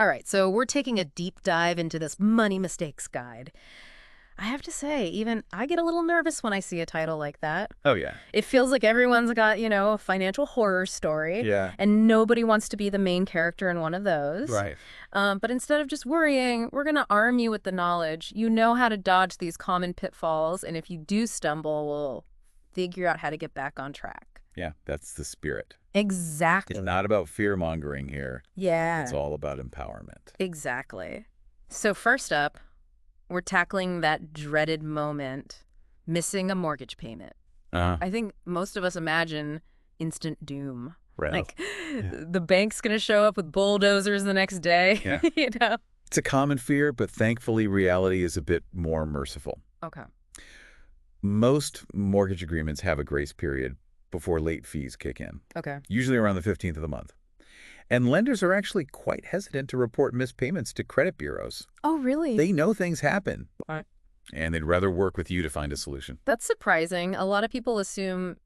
All right, so we're taking a deep dive into this money mistakes guide. I have to say, even I get a little nervous when I see a title like that. Oh, yeah. It feels like everyone's got, a financial horror story, Yeah. and nobody wants to be the main character in one of those. Right. But instead of just worrying, we're going to arm you with the knowledge. You know how to dodge these common pitfalls, and if you do stumble, we'll figure out how to get back on track. Yeah, that's the spirit. Exactly. It's not about fear-mongering here. Yeah. It's all about empowerment. Exactly. So first up, we're tackling that dreaded moment, missing a mortgage payment. I think most of us imagine instant doom. Right. Like, the bank's going to show up with bulldozers the next day. Yeah. It's a common fear, but thankfully reality is a bit more merciful. Okay. Most mortgage agreements have a grace period before late fees kick in. Okay. Usually around the 15th of the month. And lenders are actually quite hesitant to report missed payments to credit bureaus. Oh, really? They know things happen. Right. And they'd rather work with you to find a solution. That's surprising. A lot of people assume,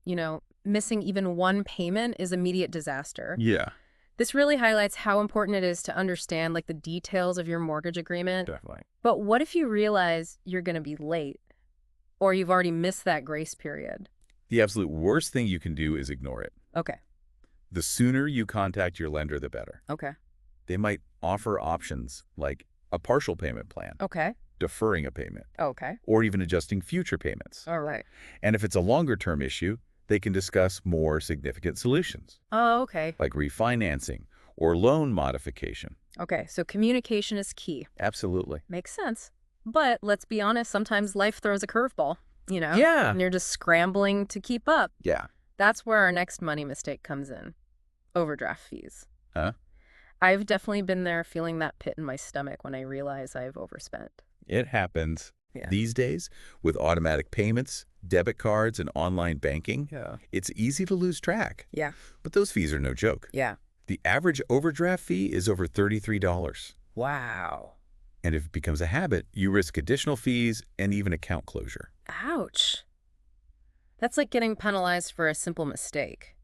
missing even one payment is immediate disaster. Yeah. This really highlights how important it is to understand, the details of your mortgage agreement. Definitely. But what if you realize you're going to be late or you've already missed that grace period? The absolute worst thing you can do is ignore it. Okay. The sooner you contact your lender, the better. Okay. They might offer options like a partial payment plan, Okay. deferring a payment, Okay. or even adjusting future payments. All right. And if it's a longer-term issue, they can discuss more significant solutions, Oh, okay. like refinancing or loan modification. Okay. So communication is key. Absolutely. Makes sense. But let's be honest, sometimes life throws a curveball, Yeah. And you're just scrambling to keep up. Yeah. That's where our next money mistake comes in. Overdraft fees. Huh? I've definitely been there feeling that pit in my stomach when I realize I've overspent. It happens. Yeah. These days, with automatic payments, debit cards, and online banking, Yeah. it's easy to lose track. Yeah. But those fees are no joke. Yeah. The average overdraft fee is over $33. Wow. And if it becomes a habit, you risk additional fees and even account closure. Ouch. That's like getting penalized for a simple mistake.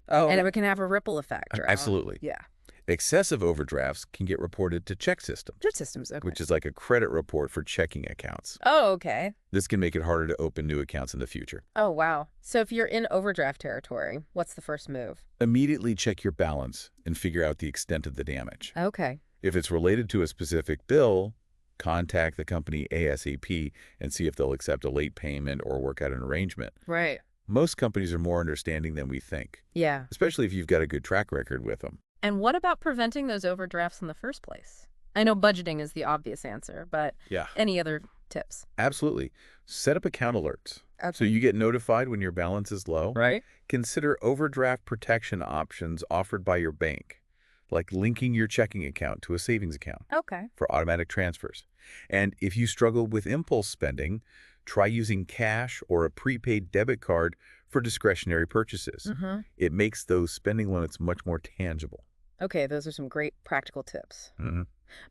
Oh. And it can have a ripple effect. Right? Absolutely. Yeah. Excessive overdrafts can get reported to check systems, Good systems, okay. which is like a credit report for checking accounts. Oh, okay. This can make it harder to open new accounts in the future. Oh, wow. So if you're in overdraft territory, what's the first move? Immediately check your balance and figure out the extent of the damage. Okay. If it's related to a specific bill, contact the company ASAP and see if they'll accept a late payment or work out an arrangement. Right. Most companies are more understanding than we think, Yeah. especially if you've got a good track record with them. And what about preventing those overdrafts in the first place? I know budgeting is the obvious answer, but Yeah, any other tips? absolutely. Set up account alerts so you get notified when your balance is low. Right. Consider overdraft protection options offered by your bank, like linking your checking account to a savings account Okay. for automatic transfers. And if you struggle with impulse spending, try using cash or a prepaid debit card for discretionary purchases. Mm-hmm. It makes those spending limits much more tangible. Okay, those are some great practical tips. Mm-hmm.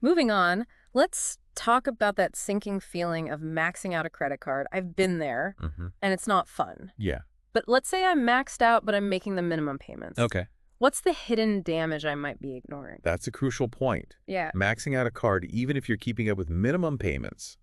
Moving on, let's talk about that sinking feeling of maxing out a credit card. I've been there, Mm-hmm. and it's not fun. Yeah. But let's say I'm maxed out, but I'm making the minimum payments. Okay. What's the hidden damage I might be ignoring? That's a crucial point. Yeah. Maxing out a card, even if you're keeping up with minimum payments,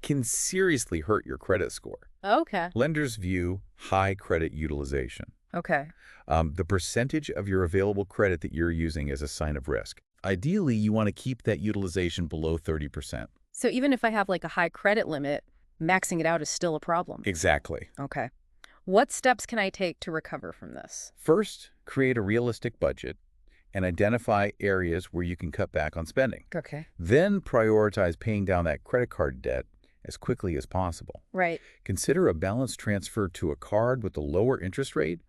can seriously hurt your credit score. Okay. Lenders view high credit utilization, Okay. the percentage of your available credit that you're using, as a sign of risk. Ideally, you want to keep that utilization below 30%. So even if I have a high credit limit, maxing it out is still a problem. Exactly. Okay. What steps can I take to recover from this? First, create a realistic budget and identify areas where you can cut back on spending. Okay. Then prioritize paying down that credit card debt as quickly as possible. Right. Consider a balance transfer to a card with a lower interest rate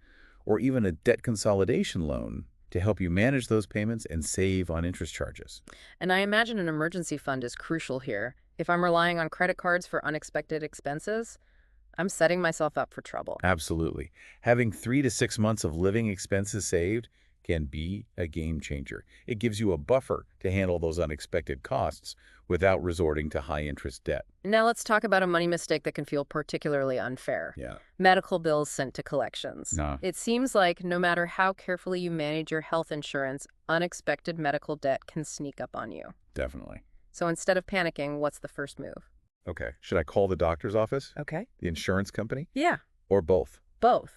or even a debt consolidation loan to help you manage those payments and save on interest charges. And I imagine an emergency fund is crucial here. If I'm relying on credit cards for unexpected expenses, I'm setting myself up for trouble. Absolutely. Having 3 to 6 months of living expenses saved can be a game changer. It gives you a buffer to handle those unexpected costs without resorting to high-interest debt. Now let's talk about a money mistake that can feel particularly unfair. Yeah. Medical bills sent to collections. No. It seems like no matter how carefully you manage your health insurance, unexpected medical debt can sneak up on you. Definitely. So instead of panicking, what's the first move? Okay. Should I call the doctor's office? Okay. The insurance company? Yeah. Or both? Both.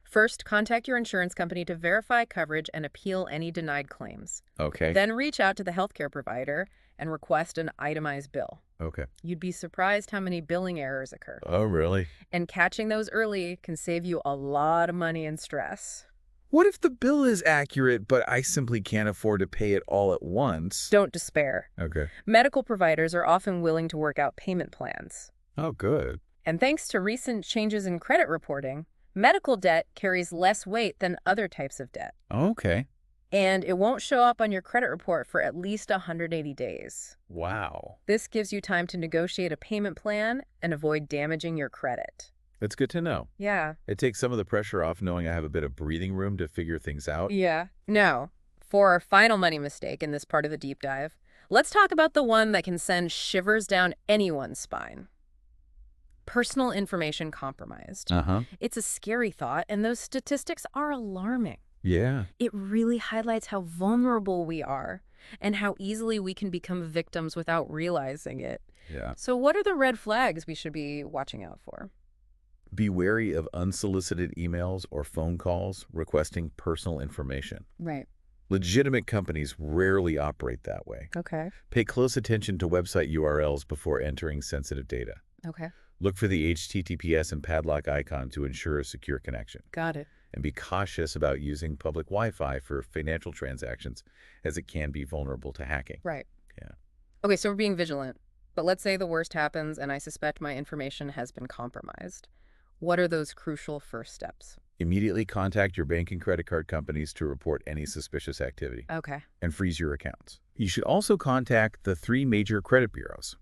First, contact your insurance company to verify coverage and appeal any denied claims. Okay. Then reach out to the healthcare provider and request an itemized bill. Okay. You'd be surprised how many billing errors occur. Oh, really? And catching those early can save you a lot of money and stress. What if the bill is accurate, but I simply can't afford to pay it all at once? Don't despair. Okay. Medical providers are often willing to work out payment plans. Oh, good. And thanks to recent changes in credit reporting, medical debt carries less weight than other types of debt. Okay. And it won't show up on your credit report for at least 180 days. Wow. This gives you time to negotiate a payment plan and avoid damaging your credit. That's good to know. Yeah. It takes some of the pressure off knowing I have a bit of breathing room to figure things out. Yeah. Now, for our final money mistake in this part of the deep dive, let's talk about the one that can send shivers down anyone's spine. Personal information compromised. It's a scary thought, and those statistics are alarming. Yeah. It really highlights how vulnerable we are and how easily we can become victims without realizing it. Yeah. So what are the red flags we should be watching out for? Be wary of unsolicited emails or phone calls requesting personal information. Right. Legitimate companies rarely operate that way. Okay. Pay close attention to website URLs before entering sensitive data. Okay. Look for the HTTPS and padlock icon to ensure a secure connection. Got it. And be cautious about using public Wi-Fi for financial transactions, as it can be vulnerable to hacking. Right. Yeah. Okay, so we're being vigilant. But let's say the worst happens and I suspect my information has been compromised. What are those crucial first steps? Immediately contact your bank and credit card companies to report any suspicious activity. Okay. And freeze your accounts. You should also contact the 3 major credit bureaus,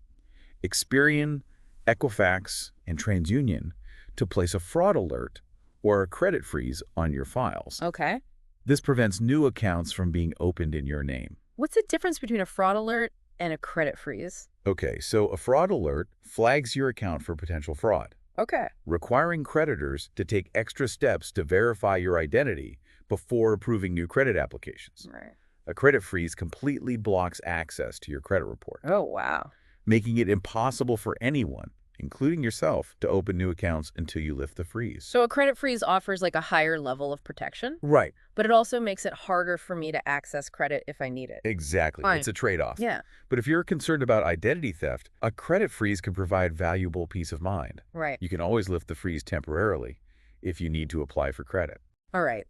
Experian, Equifax, and TransUnion, to place a fraud alert or a credit freeze on your files. Okay. This prevents new accounts from being opened in your name. What's the difference between a fraud alert and a credit freeze? Okay, so a fraud alert flags your account for potential fraud, Okay. requiring creditors to take extra steps to verify your identity before approving new credit applications. Right. A credit freeze completely blocks access to your credit report, Oh, wow. making it impossible for anyone, including yourself, to open new accounts until you lift the freeze. So a credit freeze offers like a higher level of protection, Right. but it also makes it harder for me to access credit if I need it. Exactly. Fine. It's a trade-off. Yeah. But if you're concerned about identity theft, a credit freeze can provide valuable peace of mind. Right. You can always lift the freeze temporarily if you need to apply for credit. All right.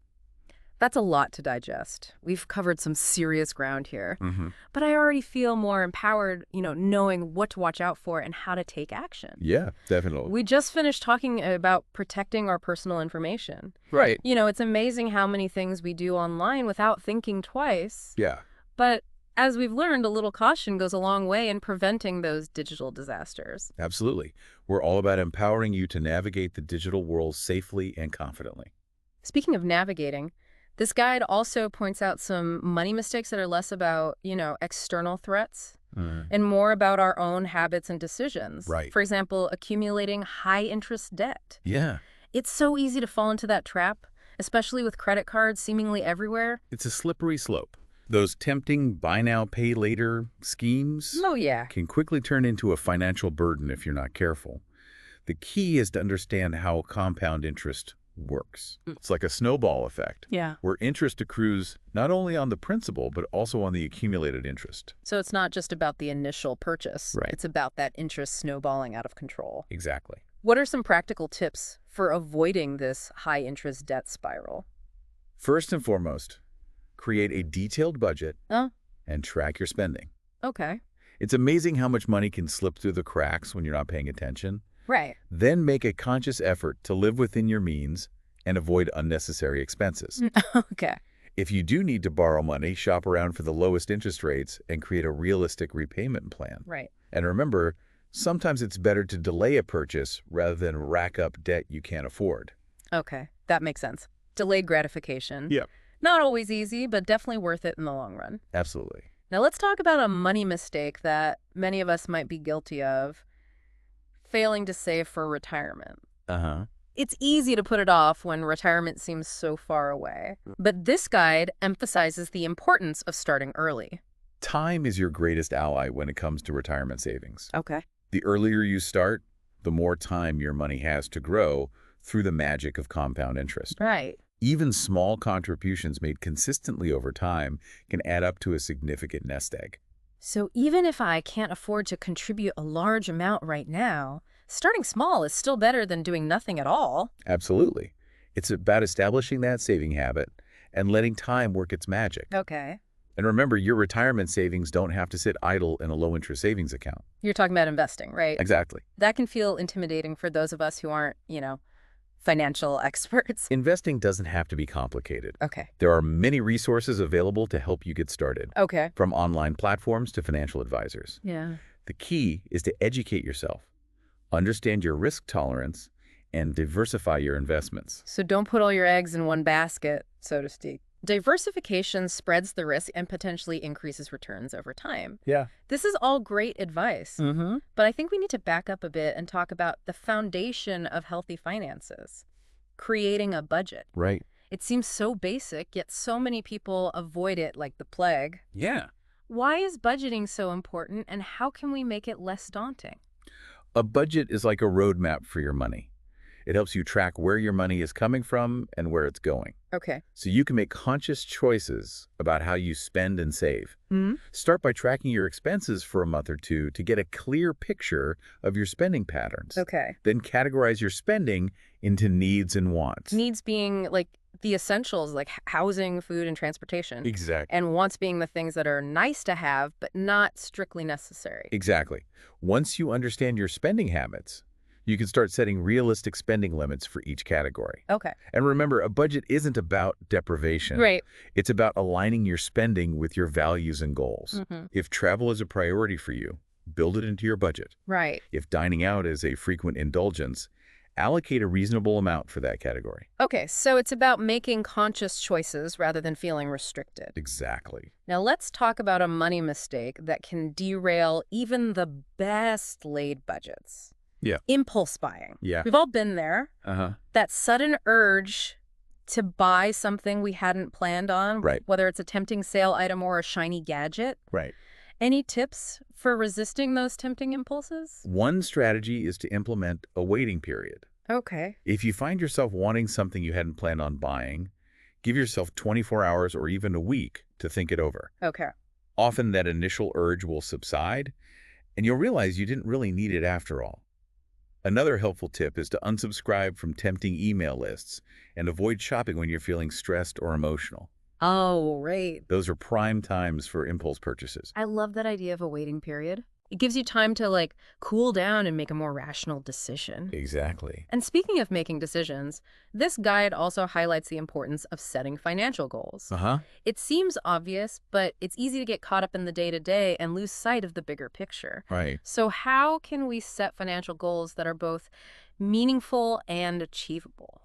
That's a lot to digest. We've covered some serious ground here, but I already feel more empowered, knowing what to watch out for and how to take action. Yeah, definitely. We just finished talking about protecting our personal information. Right. It's amazing how many things we do online without thinking twice. Yeah. But as we've learned, a little caution goes a long way in preventing those digital disasters. Absolutely. We're all about empowering you to navigate the digital world safely and confidently. Speaking of navigating, this guide also points out some money mistakes that are less about, external threats and more about our own habits and decisions. Right. For example, accumulating high-interest debt. Yeah. It's so easy to fall into that trap, especially with credit cards seemingly everywhere. It's a slippery slope. Those tempting buy now, pay later schemes Oh, yeah. can quickly turn into a financial burden if you're not careful. The key is to understand how compound interest works. It's like a snowball effect, Yeah. where interest accrues not only on the principal, but also on the accumulated interest. So it's not just about the initial purchase. Right. It's about that interest snowballing out of control. Exactly. What are some practical tips for avoiding this high-interest debt spiral? First and foremost, create a detailed budget Oh, and track your spending. okay. It's amazing how much money can slip through the cracks when you're not paying attention. Right. Then make a conscious effort to live within your means and avoid unnecessary expenses. Okay. If you do need to borrow money, shop around for the lowest interest rates and create a realistic repayment plan. Right. And remember, sometimes it's better to delay a purchase rather than rack up debt you can't afford. Okay. That makes sense. Delayed gratification. Yep. Not always easy, but definitely worth it in the long run. Absolutely. Now let's talk about a money mistake that many of us might be guilty of: failing to save for retirement. Uh-huh. It's easy to put it off when retirement seems so far away. But this guide emphasizes the importance of starting early. Time is your greatest ally when it comes to retirement savings. Okay. The earlier you start, the more time your money has to grow through the magic of compound interest. Right. Even small contributions made consistently over time can add up to a significant nest egg. So even if I can't afford to contribute a large amount right now, starting small is still better than doing nothing at all. Absolutely. It's about establishing that saving habit and letting time work its magic. Okay. And remember, your retirement savings don't have to sit idle in a low-interest savings account. You're talking about investing, right? Exactly. That can feel intimidating for those of us who aren't, financial experts. Investing doesn't have to be complicated. Okay. There are many resources available to help you get started, Okay. from online platforms to financial advisors. Yeah. The key is to educate yourself, understand your risk tolerance, and diversify your investments. So don't put all your eggs in one basket, so to speak. Diversification spreads the risk and potentially increases returns over time. Yeah. This is all great advice, Mm-hmm. but I think we need to back up a bit and talk about the foundation of healthy finances: creating a budget. Right. It seems so basic, yet so many people avoid it like the plague. Yeah. Why is budgeting so important, and how can we make it less daunting? A budget is like a roadmap for your money. It helps you track where your money is coming from and where it's going, Okay. so you can make conscious choices about how you spend and save. Hmm? Start by tracking your expenses for a month or two to get a clear picture of your spending patterns. Okay. Then categorize your spending into needs and wants. Needs being like the essentials, like housing, food, and transportation. Exactly. And wants being the things that are nice to have, but not strictly necessary. Exactly. Once you understand your spending habits, you can start setting realistic spending limits for each category. Okay. And remember, a budget isn't about deprivation. Right. It's about aligning your spending with your values and goals. Mm-hmm. If travel is a priority for you, build it into your budget. Right. If dining out is a frequent indulgence, allocate a reasonable amount for that category. Okay, so it's about making conscious choices rather than feeling restricted. Exactly. Now let's talk about a money mistake that can derail even the best laid budgets. Yeah. Impulse buying. Yeah. We've all been there. Uh-huh. That sudden urge to buy something we hadn't planned on, Right. whether it's a tempting sale item or a shiny gadget. Right. Any tips for resisting those tempting impulses? One strategy is to implement a waiting period. Okay. If you find yourself wanting something you hadn't planned on buying, give yourself 24 hours or even a week to think it over. Okay. Often that initial urge will subside, and you'll realize you didn't really need it after all. Another helpful tip is to unsubscribe from tempting email lists and avoid shopping when you're feeling stressed or emotional. Oh, right. Those are prime times for impulse purchases. I love that idea of a waiting period. It gives you time to, cool down and make a more rational decision. Exactly. And speaking of making decisions, this guide also highlights the importance of setting financial goals. Uh-huh. It seems obvious, but it's easy to get caught up in the day-to-day and lose sight of the bigger picture. Right. So how can we set financial goals that are both meaningful and achievable?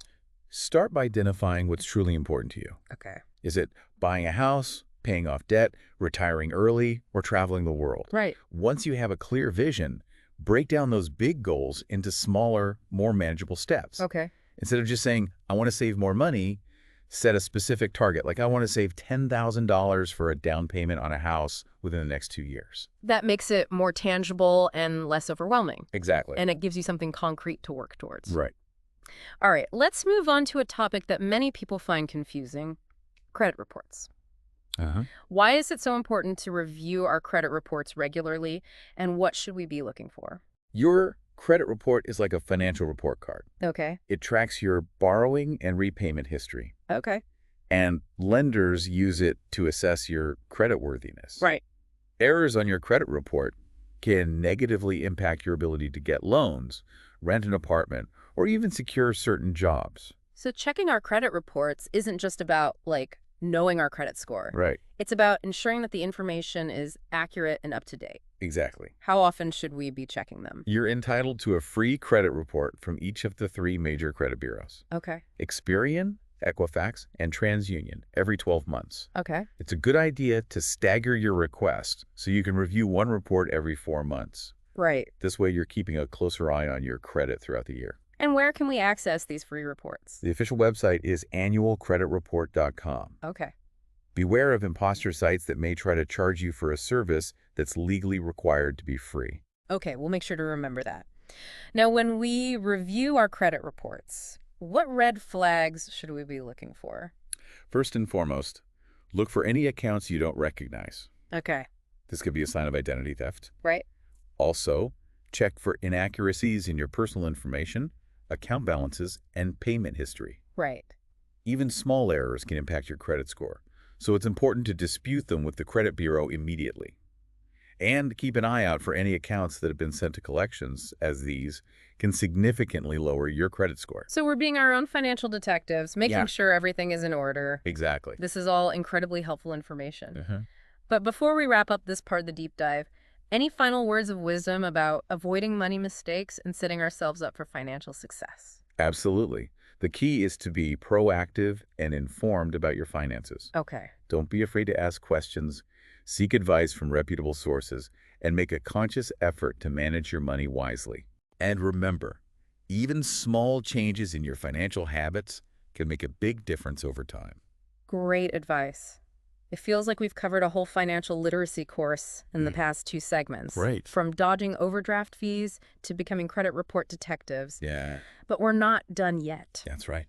Start by identifying what's truly important to you. Okay. Is it buying a house, paying off debt, retiring early, or traveling the world? Right. Once you have a clear vision, break down those big goals into smaller, more manageable steps. Okay. Instead of just saying, I want to save more money, set a specific target. Like, I want to save $10,000 for a down payment on a house within the next 2 years. That makes it more tangible and less overwhelming. Exactly. And it gives you something concrete to work towards. Right. All right, let's move on to a topic that many people find confusing: credit reports. Uh-huh. Why is it so important to review our credit reports regularly, and what should we be looking for? Your credit report is like a financial report card. Okay. It tracks your borrowing and repayment history, Okay. and lenders use it to assess your creditworthiness. Right. Errors on your credit report can negatively impact your ability to get loans, rent an apartment, or even secure certain jobs. So checking our credit reports isn't just about, knowing our credit score. Right. It's about ensuring that the information is accurate and up to date. Exactly. How often should we be checking them? You're entitled to a free credit report from each of the 3 major credit bureaus: Okay. Experian, Equifax, and TransUnion every 12 months. Okay. It's a good idea to stagger your request so you can review one report every 4 months. Right. This way, you're keeping a closer eye on your credit throughout the year. And where can we access these free reports? The official website is annualcreditreport.com. Okay. Beware of imposter sites that may try to charge you for a service that's legally required to be free. Okay, we'll make sure to remember that. Now, when we review our credit reports, what red flags should we be looking for? First and foremost, look for any accounts you don't recognize. Okay. This could be a sign of identity theft. Right. Also, check for inaccuracies in your personal information, account balances, and payment history. Right. Even small errors can impact your credit score, so it's important to dispute them with the credit bureau immediately. And keep an eye out for any accounts that have been sent to collections, as these can significantly lower your credit score. So we're being our own financial detectives, making sure everything is in order. Exactly. This is all incredibly helpful information. But before we wrap up this part of the deep dive, any final words of wisdom about avoiding money mistakes and setting ourselves up for financial success? Absolutely. The key is to be proactive and informed about your finances. Okay. Don't be afraid to ask questions, seek advice from reputable sources, and make a conscious effort to manage your money wisely. And remember, even small changes in your financial habits can make a big difference over time. Great advice. It feels like we've covered a whole financial literacy course in the past 2 segments. Right. From dodging overdraft fees to becoming credit report detectives. Yeah. But we're not done yet. That's right.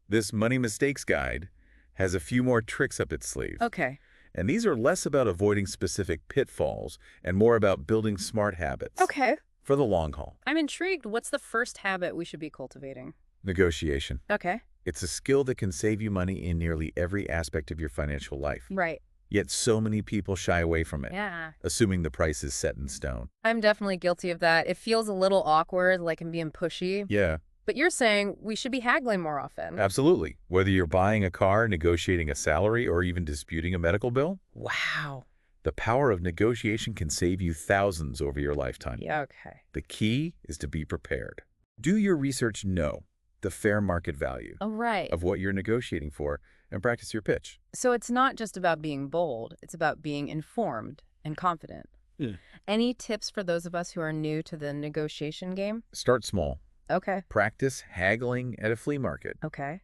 This Money Mistakes Guide has a few more tricks up its sleeve. Okay. And these are less about avoiding specific pitfalls and more about building smart habits. Okay. For the long haul. I'm intrigued. What's the first habit we should be cultivating? Negotiation. Okay. It's a skill that can save you money in nearly every aspect of your financial life. Right. Yet so many people shy away from it, assuming the price is set in stone. I'm definitely guilty of that. It feels a little awkward, like I'm being pushy. Yeah. But you're saying we should be haggling more often. Absolutely. Whether you're buying a car, negotiating a salary, or even disputing a medical bill. Wow. The power of negotiation can save you thousands over your lifetime. Yeah, okay. The key is to be prepared. Do your research, know the fair market value of what you're negotiating for, and practice your pitch. So it's not just about being bold, it's about being informed and confident. Yeah. Any tips for those of us who are new to the negotiation game? Start small. Okay. Practice haggling at a flea market. Okay.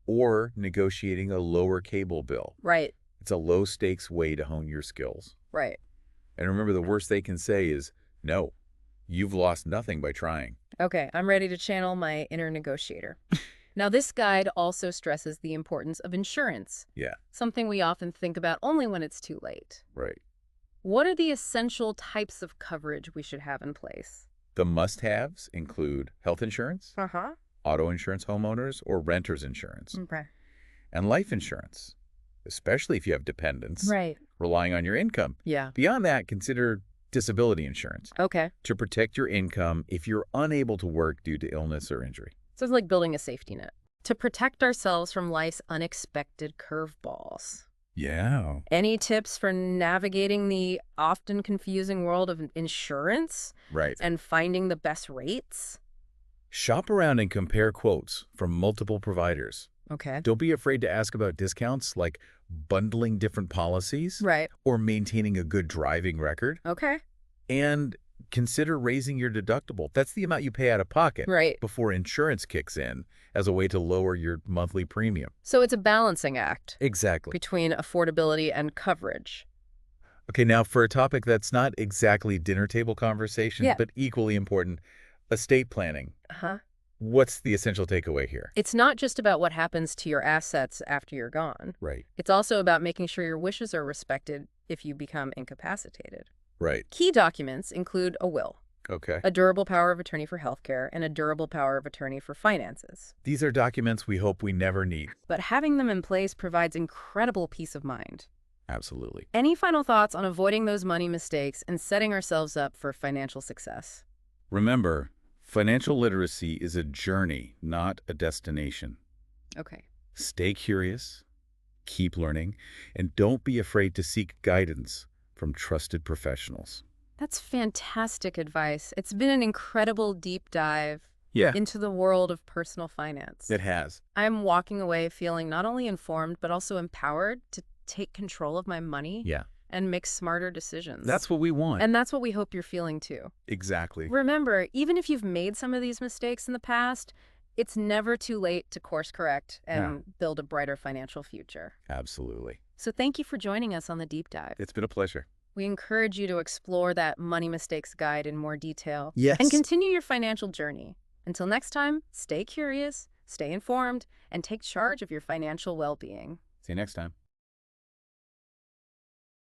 Or negotiating a lower cable bill. Right. It's a low-stakes way to hone your skills. Right. And remember, the worst they can say is, no, you've lost nothing by trying. Okay, I'm ready to channel my inner negotiator. Now, this guide also stresses the importance of insurance. Yeah. Something we often think about only when it's too late. Right. What are the essential types of coverage we should have in place? The must-haves include health insurance, auto insurance, homeowners, or renter's insurance, Okay. and life insurance, especially if you have dependents Right. relying on your income. Yeah. Beyond that, consider disability insurance Okay. to protect your income if you're unable to work due to illness or injury. So it's like building a safety net to protect ourselves from life's unexpected curveballs. Yeah. Any tips for navigating the often confusing world of insurance? Right. And finding the best rates? Shop around and compare quotes from multiple providers. Okay. Don't be afraid to ask about discounts like bundling different policies Right. or maintaining a good driving record. Okay. And consider raising your deductible. That's the amount you pay out of pocket Right. before insurance kicks in as a way to lower your monthly premium. So it's a balancing act Exactly. between affordability and coverage. Okay, now for a topic that's not exactly dinner table conversation, Yeah. but equally important, estate planning. What's the essential takeaway here? It's not just about what happens to your assets after you're gone. Right. It's also about making sure your wishes are respected if you become incapacitated. Right. Key documents include a will, Okay. a durable power of attorney for healthcare, and a durable power of attorney for finances. These are documents we hope we never need. But having them in place provides incredible peace of mind. Absolutely. Any final thoughts on avoiding those money mistakes and setting ourselves up for financial success? Remember, financial literacy is a journey, not a destination. Okay. Stay curious, keep learning, and don't be afraid to seek guidance from trusted professionals. That's fantastic advice. It's been an incredible deep dive. Yeah, into the world of personal finance. it has. I'm walking away feeling not only informed, but also empowered to take control of my money Yeah, and make smarter decisions. that's what we want. And that's what we hope you're feeling too. Exactly. Remember, even if you've made some of these mistakes in the past, it's never too late to course correct and build a brighter financial future. Absolutely. So thank you for joining us on the Deep Dive. It's been a pleasure. We encourage you to explore that Money Mistakes Guide in more detail. Yes. And continue your financial journey. Until next time, stay curious, stay informed, and take charge of your financial well-being. See you next time.